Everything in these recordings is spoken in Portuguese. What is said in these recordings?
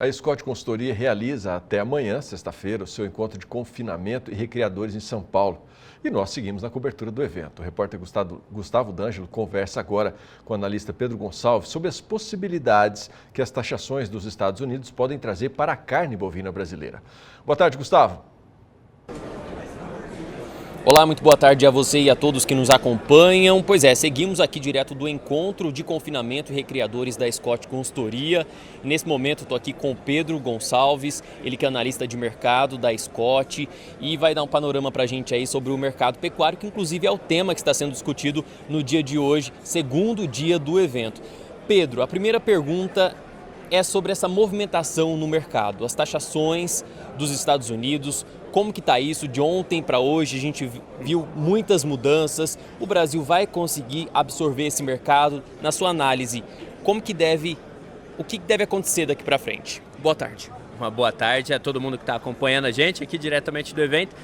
A Scott Consultoria realiza até amanhã, sexta-feira, o seu encontro de confinamento e recreadores em São Paulo. E nós seguimos na cobertura do evento. O repórter Gustavo D'Angelo conversa agora com o analista Pedro Gonçalves sobre as possibilidades que as taxações dos Estados Unidos podem trazer para a carne bovina brasileira. Boa tarde, Gustavo. Olá, muito boa tarde a você e a todos que nos acompanham. Pois é, seguimos aqui direto do encontro de confinamento e recreadores da Scott Consultoria. Nesse momento estou aqui com o Pedro Gonçalves, ele que é analista de mercado da Scott e vai dar um panorama para a gente aí sobre o mercado pecuário, que inclusive é o tema que está sendo discutido no dia de hoje, segundo dia do evento. Pedro, a primeira pergunta é sobre essa movimentação no mercado, as taxações dos Estados Unidos. Como que está isso? De ontem para hoje a gente viu muitas mudanças. O Brasil vai conseguir absorver esse mercado? Na sua análise, o que deve acontecer daqui para frente? Boa tarde. Uma boa tarde a todo mundo que está acompanhando a gente aqui diretamente do evento.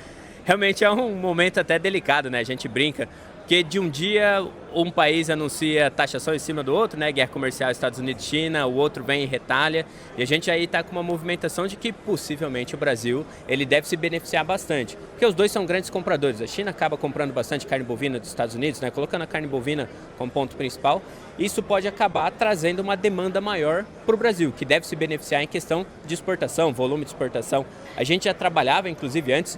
Realmente é um momento até delicado, né? A gente brinca, porque de um dia um país anuncia taxação em cima do outro, né? Guerra comercial Estados Unidos e China, o outro vem e retalha. E a gente aí está com uma movimentação de que possivelmente o Brasil ele deve se beneficiar bastante. Porque os dois são grandes compradores. A China acaba comprando bastante carne bovina dos Estados Unidos, né? Colocando a carne bovina como ponto principal. Isso pode acabar trazendo uma demanda maior para o Brasil, que deve se beneficiar em questão de exportação, volume de exportação. A gente já trabalhava, inclusive, antes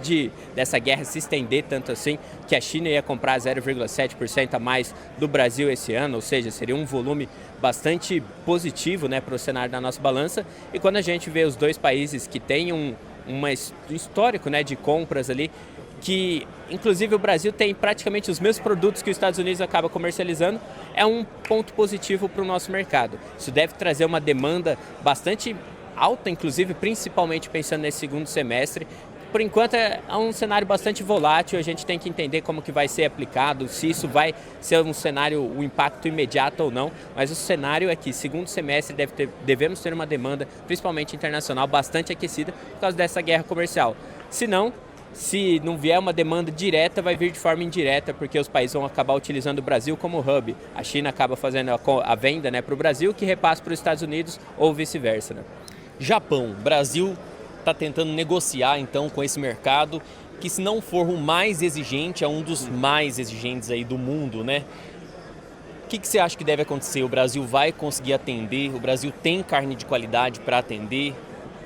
dessa guerra se estender tanto assim, que a China ia comprar 0,7% a mais do Brasil esse ano, ou seja, seria um volume bastante positivo, né, para o cenário da nossa balança. E quando a gente vê os dois países que têm um histórico, né, de compras ali, que inclusive o Brasil tem praticamente os mesmos produtos que os Estados Unidos acaba comercializando, é um ponto positivo para o nosso mercado. Isso deve trazer uma demanda bastante alta, inclusive principalmente pensando nesse segundo semestre. Por enquanto é um cenário bastante volátil, a gente tem que entender como que vai ser aplicado, se isso vai ser um cenário, o impacto imediato ou não, mas o cenário é que segundo semestre devemos ter uma demanda, principalmente internacional, bastante aquecida por causa dessa guerra comercial. Se não vier uma demanda direta, vai vir de forma indireta, porque os países vão acabar utilizando o Brasil como hub. A China acaba fazendo a venda, né, para o Brasil, que repassa para os Estados Unidos ou vice-versa, né? Japão, Brasil está tentando negociar então com esse mercado, que se não for o mais exigente, é um dos mais exigentes aí do mundo, né? O que você acha que deve acontecer? O Brasil vai conseguir atender? O Brasil tem carne de qualidade para atender?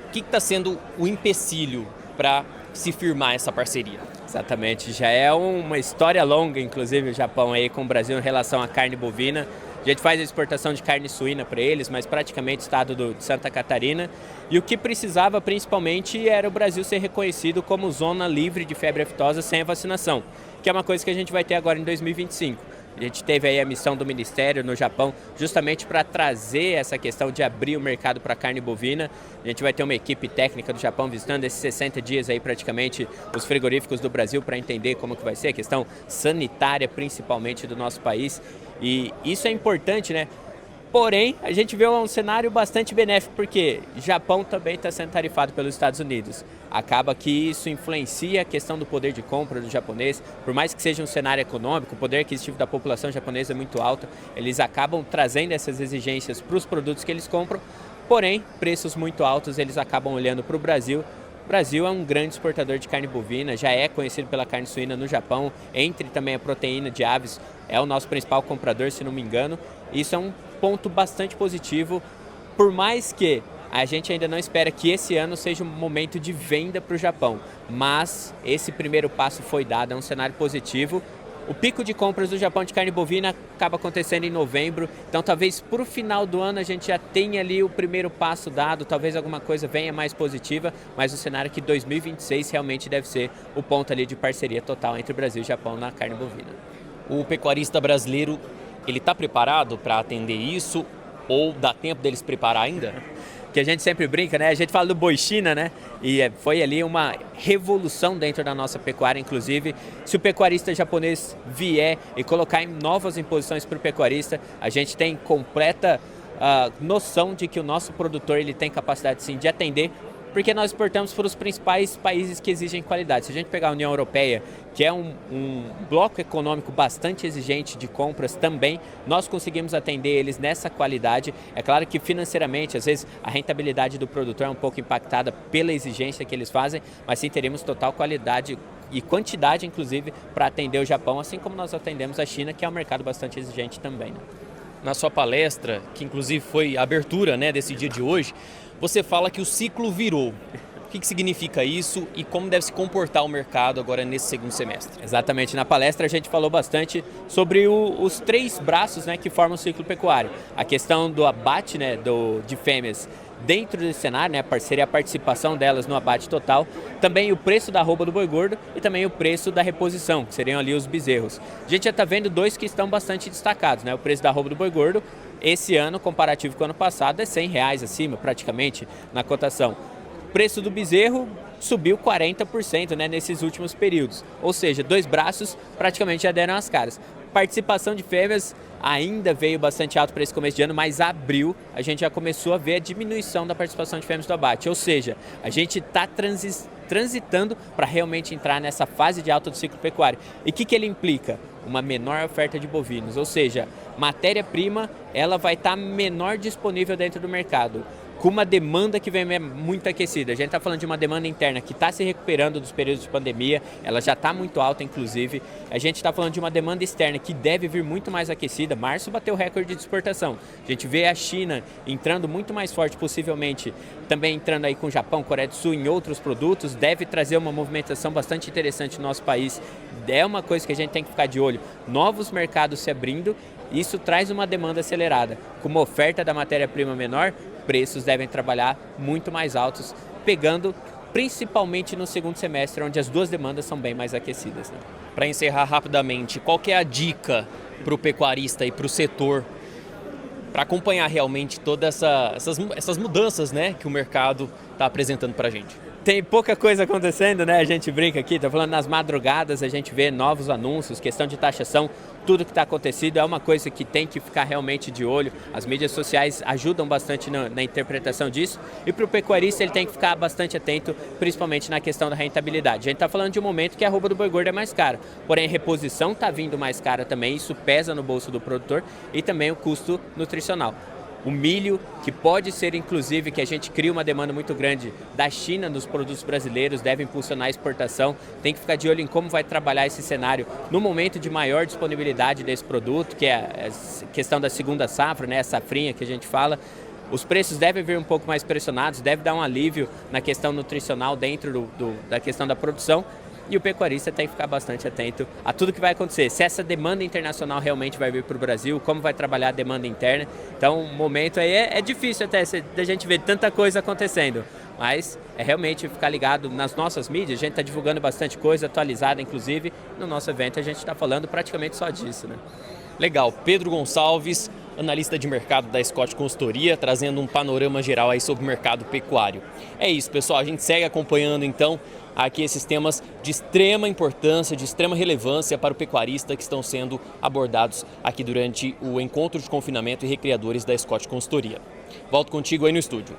O que está sendo o empecilho para se firmar essa parceria? Exatamente, já é uma história longa, inclusive o Japão aí com o Brasil em relação à carne bovina. A gente faz a exportação de carne suína para eles, mas praticamente o estado de Santa Catarina. E o que precisava principalmente era o Brasil ser reconhecido como zona livre de febre aftosa sem a vacinação, que é uma coisa que a gente vai ter agora em 2025. A gente teve aí a missão do Ministério no Japão justamente para trazer essa questão de abrir o mercado para carne bovina. A gente vai ter uma equipe técnica do Japão visitando esses 60 dias aí praticamente os frigoríficos do Brasil para entender como que vai ser a questão sanitária principalmente do nosso país. E isso é importante, né? Porém, a gente vê um cenário bastante benéfico, porque o Japão também está sendo tarifado pelos Estados Unidos. Acaba que isso influencia a questão do poder de compra do japonês. Por mais que seja um cenário econômico, o poder aquisitivo da população japonesa é muito alto. Eles acabam trazendo essas exigências para os produtos que eles compram. Porém, preços muito altos, eles acabam olhando para o Brasil. O Brasil é um grande exportador de carne bovina, já é conhecido pela carne suína no Japão, entre também a proteína de aves, é o nosso principal comprador, se não me engano. Isso é um ponto bastante positivo, por mais que a gente ainda não espera que esse ano seja um momento de venda para o Japão, mas esse primeiro passo foi dado, é um cenário positivo. O pico de compras do Japão de carne bovina acaba acontecendo em novembro, então talvez para o final do ano a gente já tenha ali o primeiro passo dado, talvez alguma coisa venha mais positiva, mas o cenário é que 2026 realmente deve ser o ponto ali de parceria total entre o Brasil e o Japão na carne bovina. O pecuarista brasileiro, ele está preparado para atender isso ou dá tempo deles preparar ainda? Que a gente sempre brinca, né? A gente fala do boi China, né? E foi ali uma revolução dentro da nossa pecuária, inclusive. Se o pecuarista japonês vier e colocar novas imposições para o pecuarista, a gente tem completa noção de que o nosso produtor ele tem capacidade sim de atender porque nós exportamos para os principais países que exigem qualidade. Se a gente pegar a União Europeia, que é um bloco econômico bastante exigente de compras também, nós conseguimos atender eles nessa qualidade. É claro que financeiramente, às vezes, a rentabilidade do produtor é um pouco impactada pela exigência que eles fazem, mas sim teremos total qualidade e quantidade, inclusive, para atender o Japão, assim como nós atendemos a China, que é um mercado bastante exigente também, né? Na sua palestra, que inclusive foi a abertura, né, desse dia de hoje, você fala que o ciclo virou. O que significa isso e como deve se comportar o mercado agora nesse segundo semestre? Exatamente, na palestra a gente falou bastante sobre os 3 braços, né, que formam o ciclo pecuário. A questão do abate, né, de fêmeas dentro desse cenário, né, seria a participação delas no abate total, também o preço da arroba do boi gordo e também o preço da reposição, que seriam ali os bezerros. A gente já está vendo 2 que estão bastante destacados, né, o preço da arroba do boi gordo, esse ano, comparativo com o ano passado, é R$100 acima, praticamente, na cotação. O preço do bezerro subiu 40%, né, nesses últimos períodos, ou seja, 2 braços praticamente já deram as caras. Participação de fêmeas ainda veio bastante alto para esse começo de ano, mas abril a gente já começou a ver a diminuição da participação de fêmeas do abate, ou seja, a gente está transitando para realmente entrar nessa fase de alta do ciclo pecuário. E o que ele implica? Uma menor oferta de bovinos, ou seja, matéria-prima ela vai estar menor disponível dentro do mercado, com uma demanda que vem muito aquecida. A gente está falando de uma demanda interna que está se recuperando dos períodos de pandemia, ela já está muito alta, inclusive. A gente está falando de uma demanda externa que deve vir muito mais aquecida. Março bateu o recorde de exportação. A gente vê a China entrando muito mais forte, possivelmente também entrando aí com o Japão, Coreia do Sul, em outros produtos. Deve trazer uma movimentação bastante interessante no nosso país. É uma coisa que a gente tem que ficar de olho. Novos mercados se abrindo, isso traz uma demanda acelerada. Com uma oferta da matéria-prima menor, preços devem trabalhar muito mais altos, pegando principalmente no segundo semestre, onde as 2 demandas são bem mais aquecidas, né? Para encerrar rapidamente, qual que é a dica para o pecuarista e para o setor para acompanhar realmente todas essas mudanças, né, que o mercado está apresentando para a gente? Tem pouca coisa acontecendo, né? A gente brinca aqui, tá falando nas madrugadas, a gente vê novos anúncios, questão de taxação, tudo que está acontecendo é uma coisa que tem que ficar realmente de olho. As mídias sociais ajudam bastante na interpretação disso e para o pecuarista ele tem que ficar bastante atento, principalmente na questão da rentabilidade. A gente está falando de um momento que a arroba do boi gordo é mais cara, porém a reposição está vindo mais cara também, isso pesa no bolso do produtor e também o custo nutricional. O milho, que pode ser inclusive que a gente crie uma demanda muito grande da China nos produtos brasileiros, deve impulsionar a exportação. Tem que ficar de olho em como vai trabalhar esse cenário no momento de maior disponibilidade desse produto, que é a questão da segunda safra, né, a safrinha que a gente fala. Os preços devem vir um pouco mais pressionados, deve dar um alívio na questão nutricional dentro da questão da produção. E o pecuarista tem que ficar bastante atento a tudo que vai acontecer. Se essa demanda internacional realmente vai vir para o Brasil, como vai trabalhar a demanda interna. Então, o momento aí é difícil até da gente ver tanta coisa acontecendo. Mas é realmente ficar ligado nas nossas mídias. A gente está divulgando bastante coisa, atualizada inclusive. No nosso evento a gente está falando praticamente só disso, né? Legal. Pedro Gonçalves, analista de mercado da Scott Consultoria, trazendo um panorama geral aí sobre o mercado pecuário. É isso, pessoal. A gente segue acompanhando, então, aqui esses temas de extrema importância, de extrema relevância para o pecuarista que estão sendo abordados aqui durante o encontro de confinamento e recriadores da Scott Consultoria. Volto contigo aí no estúdio.